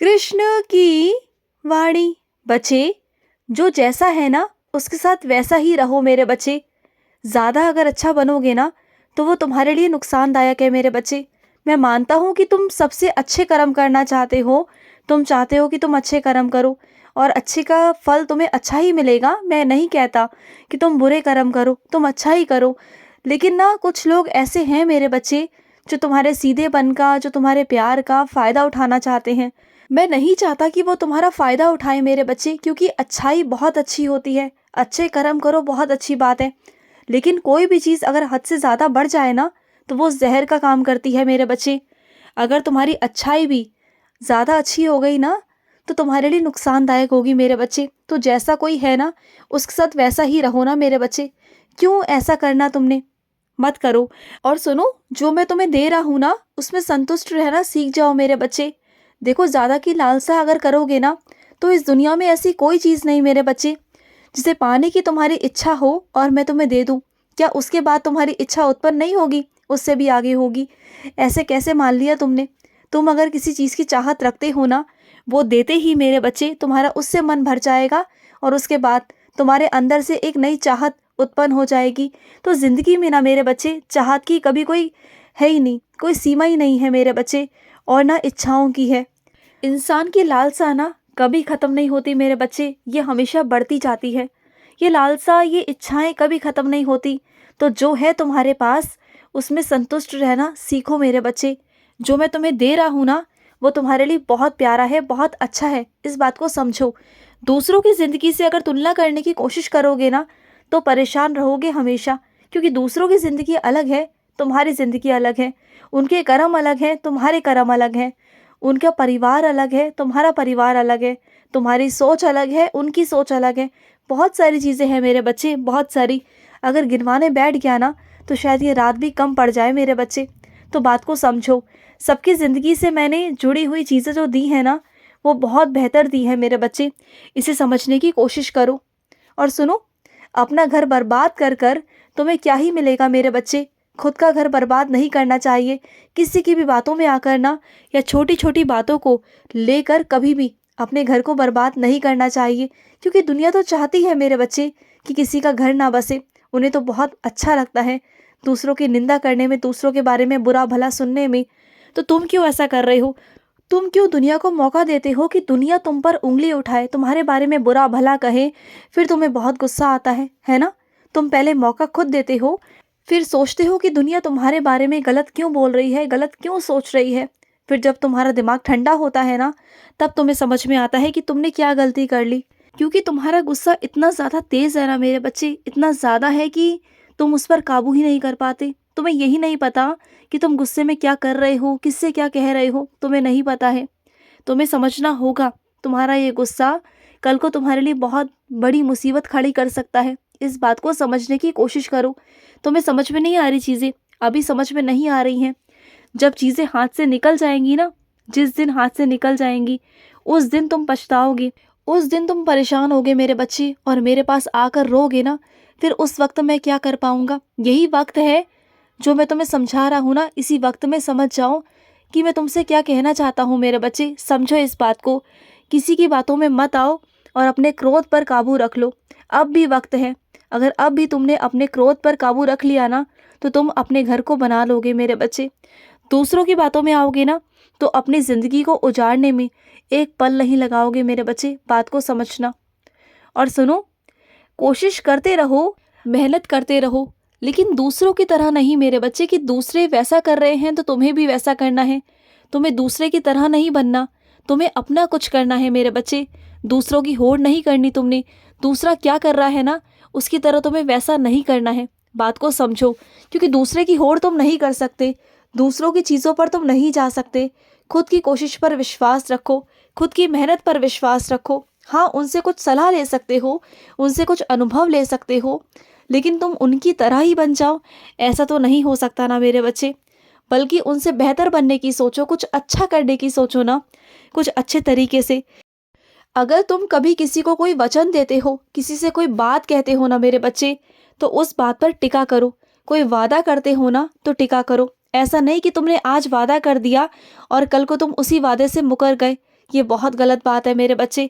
कृष्ण की वाणी। बच्चे, जो जैसा है ना उसके साथ वैसा ही रहो मेरे बच्चे। ज़्यादा अगर अच्छा बनोगे ना तो वो तुम्हारे लिए नुकसानदायक है मेरे बच्चे। मैं मानता हूँ कि तुम सबसे अच्छे कर्म करना चाहते हो, तुम चाहते हो कि तुम अच्छे कर्म करो और अच्छे का फल तुम्हें अच्छा ही मिलेगा। मैं नहीं कहता कि तुम बुरे कर्म करो, तुम अच्छा ही करो। लेकिन ना कुछ लोग ऐसे हैं मेरे बच्चे जो तुम्हारे सीधेपन का, जो तुम्हारे प्यार का फ़ायदा उठाना चाहते हैं। मैं नहीं चाहता कि वो तुम्हारा फ़ायदा उठाए मेरे बच्चे, क्योंकि अच्छाई बहुत अच्छी होती है, अच्छे कर्म करो बहुत अच्छी बात है। लेकिन कोई भी चीज़ अगर हद से ज़्यादा बढ़ जाए ना तो वो जहर का काम करती है मेरे बच्चे। अगर तुम्हारी अच्छाई भी ज़्यादा अच्छी हो गई ना तो तुम्हारे लिए नुकसानदायक होगी मेरे बच्चे। तो जैसा कोई है ना उसके साथ वैसा ही रहो ना मेरे बच्चे। क्यों ऐसा करना तुमने? मत करो। और सुनो, जो मैं तुम्हें दे रहा हूँ ना उसमें संतुष्ट रहना सीख जाओ मेरे बच्चे। देखो, ज़्यादा की लालसा अगर करोगे ना तो इस दुनिया में ऐसी कोई चीज़ नहीं मेरे बच्चे जिसे पाने की तुम्हारी इच्छा हो और मैं तुम्हें दे दूं। क्या उसके बाद तुम्हारी इच्छा उत्पन्न नहीं होगी? उससे भी आगे होगी। ऐसे कैसे मान लिया तुमने? तुम अगर किसी चीज़ की चाहत रखते हो ना, वो देते ही मेरे बच्चे तुम्हारा उससे मन भर जाएगा और उसके बाद तुम्हारे अंदर से एक नई चाहत उत्पन्न हो जाएगी। तो ज़िंदगी में ना मेरे बच्चे चाहत की कभी कोई है ही नहीं, कोई सीमा ही नहीं है मेरे बच्चे, और ना इच्छाओं की है। इंसान की लालसा ना कभी ख़त्म नहीं होती मेरे बच्चे, ये हमेशा बढ़ती जाती है। ये लालसा, ये इच्छाएं कभी ख़त्म नहीं होती। तो जो है तुम्हारे पास उसमें संतुष्ट रहना सीखो मेरे बच्चे। जो मैं तुम्हें दे रहा हूँ ना वो तुम्हारे लिए बहुत प्यारा है, बहुत अच्छा है, इस बात को समझो। दूसरों की ज़िंदगी से अगर तुलना करने की कोशिश करोगे ना तो परेशान रहोगे हमेशा, क्योंकि दूसरों की ज़िंदगी अलग है, तुम्हारी ज़िंदगी अलग है। उनके कर्म अलग हैं, तुम्हारे कर्म अलग हैं। उनका परिवार अलग है, तुम्हारा परिवार अलग है। तुम्हारी सोच अलग है, उनकी सोच अलग है। बहुत सारी चीज़ें हैं मेरे बच्चे, बहुत सारी। अगर गिनवाने बैठ गया ना तो शायद ये रात भी कम पड़ जाए मेरे बच्चे। तो बात को समझो। सबकी ज़िंदगी से मैंने जुड़ी हुई चीज़ें जो दी हैं ना वो बहुत बेहतर दी है मेरे बच्चे। इसे समझने की कोशिश करो। और सुनो, अपना घर बर्बाद कर कर तुम्हें क्या ही मिलेगा मेरे बच्चे? खुद का घर बर्बाद नहीं करना चाहिए। किसी की भी बातों में आकर ना या छोटी छोटी बातों को लेकर कभी भी अपने घर को बर्बाद नहीं करना चाहिए, क्योंकि दुनिया तो चाहती है मेरे बच्चे कि किसी का घर ना बसे। उन्हें तो बहुत अच्छा लगता है दूसरों की निंदा करने में, दूसरों के बारे में बुरा भला सुनने में। तो तुम क्यों ऐसा कर रहे हो? तुम क्यों दुनिया को मौका देते हो कि दुनिया तुम पर उंगली उठाए, तुम्हारे बारे में बुरा भला कहे? फिर तुम्हें बहुत गुस्सा आता है ना? तुम पहले मौका खुद देते हो, फिर सोचते हो कि दुनिया तुम्हारे बारे में गलत क्यों बोल रही है, गलत क्यों सोच रही है। फिर जब तुम्हारा दिमाग ठंडा होता है ना तब तुम्हें समझ में आता है कि तुमने क्या गलती कर ली। क्योंकि तुम्हारा गुस्सा इतना ज़्यादा तेज़ है ना मेरे बच्चे, इतना ज़्यादा है कि तुम उस पर काबू ही नहीं कर पाते। तुम्हें यही नहीं पता कि तुम गुस्से में क्या कर रहे हो, किससे क्या कह रहे हो, तुम्हें नहीं पता है। तुम्हें समझना होगा, तुम्हारा ये गुस्सा कल को तुम्हारे लिए बहुत बड़ी मुसीबत खड़ी कर सकता है। इस बात को समझने की कोशिश करो। तुम्हें समझ में नहीं आ रही चीज़ें, अभी समझ में नहीं आ रही हैं। जब चीज़ें हाथ से निकल जाएंगी ना, जिस दिन हाथ से निकल जाएंगी उस दिन तुम पछताओगे। उस दिन तुम परेशान होगे मेरे बच्चे और मेरे पास आकर रोगे ना, फिर उस वक्त मैं क्या कर पाऊंगा? यही वक्त है जो मैं तुम्हें समझा रहा हूँ ना, इसी वक्त में समझ जाओ कि मैं तुमसे क्या कहना चाहता हूँ मेरे बच्चे। समझो इस बात को। किसी की बातों में मत आओ और अपने क्रोध पर काबू रख लो। अब भी वक्त है। अगर अब भी तुमने अपने क्रोध पर काबू रख लिया ना तो तुम अपने घर को बना लोगे मेरे बच्चे। दूसरों की बातों में आओगे ना तो अपनी ज़िंदगी को उजाड़ने में एक पल नहीं लगाओगे मेरे बच्चे। बात को समझना। और सुनो, कोशिश करते रहो, मेहनत करते रहो, लेकिन दूसरों की तरह नहीं मेरे बच्चे कि दूसरे वैसा कर रहे हैं तो तुम्हें भी वैसा करना है। तुम्हें दूसरे की तरह नहीं बनना, तुम्हें अपना कुछ करना है मेरे बच्चे। दूसरों की होड़ नहीं करनी तुमने। दूसरा क्या कर रहा है ना उसकी तरह तुम्हें वैसा नहीं करना है। बात को समझो, क्योंकि दूसरे की होड़ तुम नहीं कर सकते, दूसरों की चीज़ों पर तुम नहीं जा सकते। खुद की कोशिश पर विश्वास रखो, खुद की मेहनत पर विश्वास रखो। हाँ, उनसे कुछ सलाह ले सकते हो, उनसे कुछ अनुभव ले सकते हो, लेकिन तुम उनकी तरह ही बन जाओ ऐसा तो नहीं हो सकता ना मेरे बच्चे। बल्कि उनसे बेहतर बनने की सोचो, कुछ अच्छा करने की सोचो ना, कुछ अच्छे तरीके से। अगर तुम कभी किसी को कोई वचन देते हो, किसी से कोई बात कहते हो ना मेरे बच्चे, तो उस बात पर टिका करो। कोई वादा करते हो ना तो टिका करो। ऐसा नहीं कि तुमने आज वादा कर दिया और कल को तुम उसी वादे से मुकर गए, ये बहुत गलत बात है मेरे बच्चे।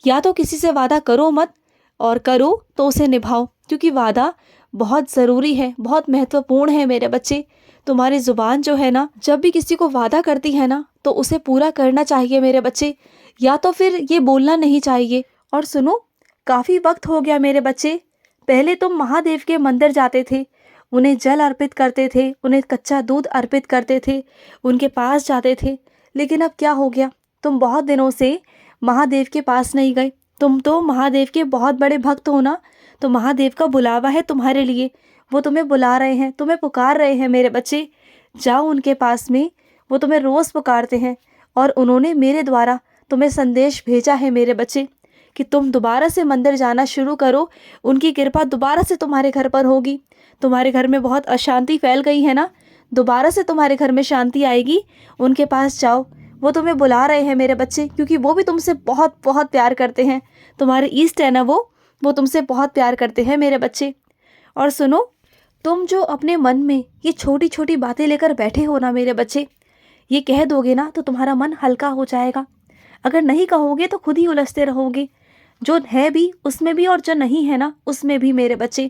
या तो किसी से वादा करो मत, और करो तो उसे निभाओ, क्योंकि वादा बहुत ज़रूरी है, बहुत महत्वपूर्ण है मेरे बच्चे। तुम्हारी ज़ुबान जो है ना, जब भी किसी को वादा करती है ना, तो उसे पूरा करना चाहिए मेरे बच्चे, या तो फिर ये बोलना नहीं चाहिए। और सुनो, काफ़ी वक्त हो गया मेरे बच्चे, पहले तुम महादेव के मंदिर जाते थे, उन्हें जल अर्पित करते थे, उन्हें कच्चा दूध अर्पित करते थे, उनके पास जाते थे। लेकिन अब क्या हो गया, तुम बहुत दिनों से महादेव के पास नहीं गए। तुम तो महादेव के बहुत बड़े भक्त हो ना, तो महादेव का बुलावा है तुम्हारे लिए, वो तुम्हें बुला रहे हैं, तुम्हें पुकार रहे हैं मेरे बच्चे। जाओ उनके पास में, वो तुम्हें रोज़ पुकारते हैं, और उन्होंने मेरे द्वारा तुम्हें संदेश भेजा है मेरे बच्चे कि तुम दोबारा से मंदिर जाना शुरू करो। उनकी कृपा दोबारा से तुम्हारे घर पर होगी। तुम्हारे घर में बहुत अशांति फैल गई है ना, दोबारा से तुम्हारे घर में शांति आएगी। उनके पास जाओ, वो तुम्हें बुला रहे हैं मेरे बच्चे, क्योंकि वो भी तुमसे बहुत बहुत प्यार करते हैं। तुम्हारे ईस्ट है ना, वो तुमसे बहुत प्यार करते हैं मेरे बच्चे। और सुनो, तुम जो अपने मन में ये छोटी छोटी बातें लेकर बैठे हो ना मेरे बच्चे, ये कह दोगे ना तो तुम्हारा मन हल्का हो जाएगा। अगर नहीं कहोगे तो खुद ही उलझते रहोगे, जो है भी उसमें भी और जो नहीं है ना उसमें भी मेरे बच्चे।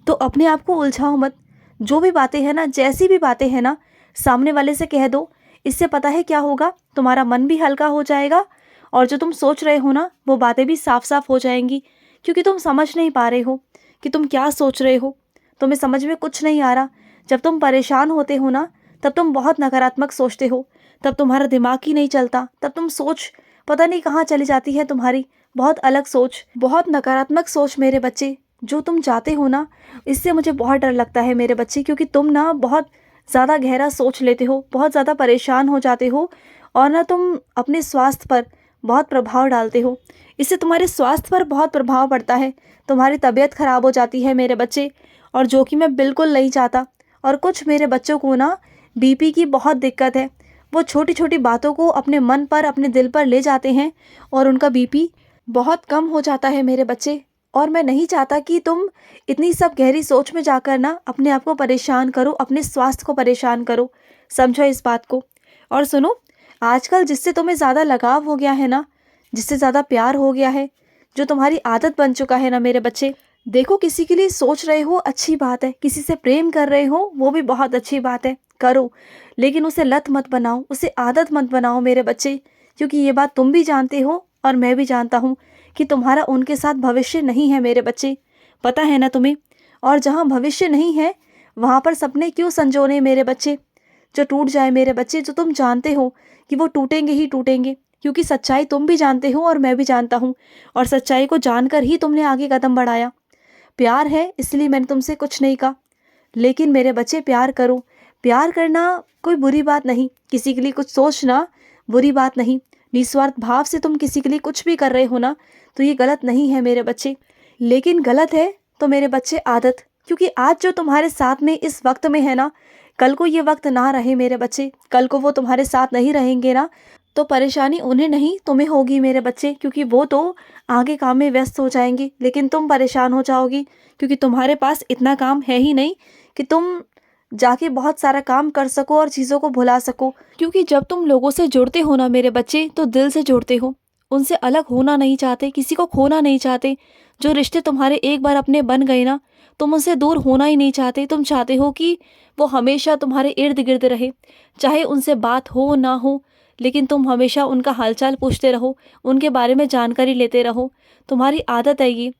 तो अपने आप को उलझाओ मत। जो भी बातें हैं ना, जैसी भी बातें हैं ना, सामने वाले से कह दो। इससे पता है क्या होगा, तुम्हारा मन भी हल्का हो जाएगा, और जो तुम सोच रहे हो ना वो बातें भी साफ साफ हो जाएंगी। क्योंकि तुम समझ नहीं पा रहे हो कि तुम क्या सोच रहे हो, तुम्हें समझ में कुछ नहीं आ रहा। जब तुम परेशान होते हो ना, तब तुम बहुत नकारात्मक सोचते हो, तब तुम्हारा दिमाग ही नहीं चलता, तब तुम सोच पता नहीं कहाँ चली जाती है तुम्हारी, बहुत अलग सोच, बहुत नकारात्मक सोच मेरे बच्चे जो तुम चाहते हो ना। इससे मुझे बहुत डर लगता है मेरे बच्चे, क्योंकि तुम ना बहुत ज़्यादा गहरा सोच लेते हो, बहुत ज़्यादा परेशान हो जाते हो, और ना तुम अपने स्वास्थ्य पर बहुत प्रभाव डालते हो। इससे तुम्हारे स्वास्थ्य पर बहुत प्रभाव पड़ता है, तुम्हारी तबीयत ख़राब हो जाती है मेरे बच्चे, और जो कि मैं बिल्कुल नहीं चाहता। और कुछ मेरे बच्चों को ना बीपी की बहुत दिक्कत है, वो छोटी छोटी बातों को अपने मन पर, अपने दिल पर ले जाते हैं, और उनका बीपी बहुत कम हो जाता है मेरे बच्चे। और मैं नहीं चाहता कि तुम इतनी सब गहरी सोच में जाकर ना अपने आप को परेशान करो, अपने स्वास्थ्य को परेशान करो। समझो इस बात को। और सुनो, आजकल जिससे तुम्हें ज़्यादा लगाव हो गया है ना, जिससे ज़्यादा प्यार हो गया है, जो तुम्हारी आदत बन चुका है ना मेरे बच्चे, देखो किसी के लिए सोच रहे हो अच्छी बात है, किसी से प्रेम कर रहे हो वो भी बहुत अच्छी बात है, करो, लेकिन उसे लत मत बनाओ, उसे आदत मत बनाओ मेरे बच्चे। क्योंकि ये बात तुम भी जानते हो और मैं भी जानता हूँ कि तुम्हारा उनके साथ भविष्य नहीं है मेरे बच्चे, पता है ना तुम्हें। और जहाँ भविष्य नहीं है वहाँ पर सपने क्यों संजोने मेरे बच्चे, जो टूट जाए मेरे बच्चे, जो तुम जानते हो कि वो टूटेंगे ही टूटेंगे। क्योंकि सच्चाई तुम भी जानते हो और मैं भी जानता हूँ, और सच्चाई को जानकर ही तुमने आगे कदम बढ़ाया। प्यार है इसलिए मैंने तुमसे कुछ नहीं कहा, लेकिन मेरे बच्चे प्यार करो। प्यार करना कोई बुरी बात नहीं, किसी के लिए कुछ सोचना बुरी बात नहीं, निस्वार्थ भाव से तुम किसी के लिए कुछ भी कर रहे हो ना, तो ये गलत नहीं है मेरे बच्चे। लेकिन गलत है तो मेरे बच्चे आदत, क्योंकि आज जो तुम्हारे साथ में इस वक्त में है ना, कल को ये वक्त ना रहे मेरे बच्चे, कल को वो तुम्हारे साथ नहीं रहेंगे ना, तो परेशानी उन्हें नहीं तुम्हें होगी मेरे बच्चे। क्योंकि वो तो आगे काम में व्यस्त हो जाएंगे, लेकिन तुम परेशान हो जाओगी, क्योंकि तुम्हारे पास इतना काम है ही नहीं कि तुम जाके बहुत सारा काम कर सको और चीज़ों को भुला सको। क्योंकि जब तुम लोगों से जुड़ते हो ना मेरे बच्चे, तो दिल से जुड़ते हो, उनसे अलग होना नहीं चाहते, किसी को खोना नहीं चाहते। जो रिश्ते तुम्हारे एक बार अपने बन गए ना, तुम उनसे दूर होना ही नहीं चाहते। तुम चाहते हो कि वो हमेशा तुम्हारे इर्द गिर्द रहे, चाहे उनसे बात हो ना हो, लेकिन तुम हमेशा उनका हालचाल पूछते रहो, उनके बारे में जानकारी लेते रहो। तुम्हारी आदत है ये,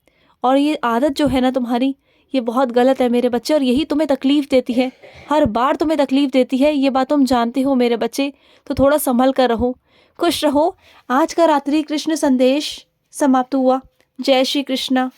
और ये आदत जो है ना तुम्हारी, ये बहुत गलत है मेरे बच्चे, और यही तुम्हें तकलीफ़ देती है, हर बार तुम्हें तकलीफ़ देती है। ये बात तुम जानते हो मेरे बच्चे, तो थोड़ा संभल कर रहो, खुश रहो। आज का रात्रि कृष्ण संदेश समाप्त हुआ। जय श्री कृष्णा।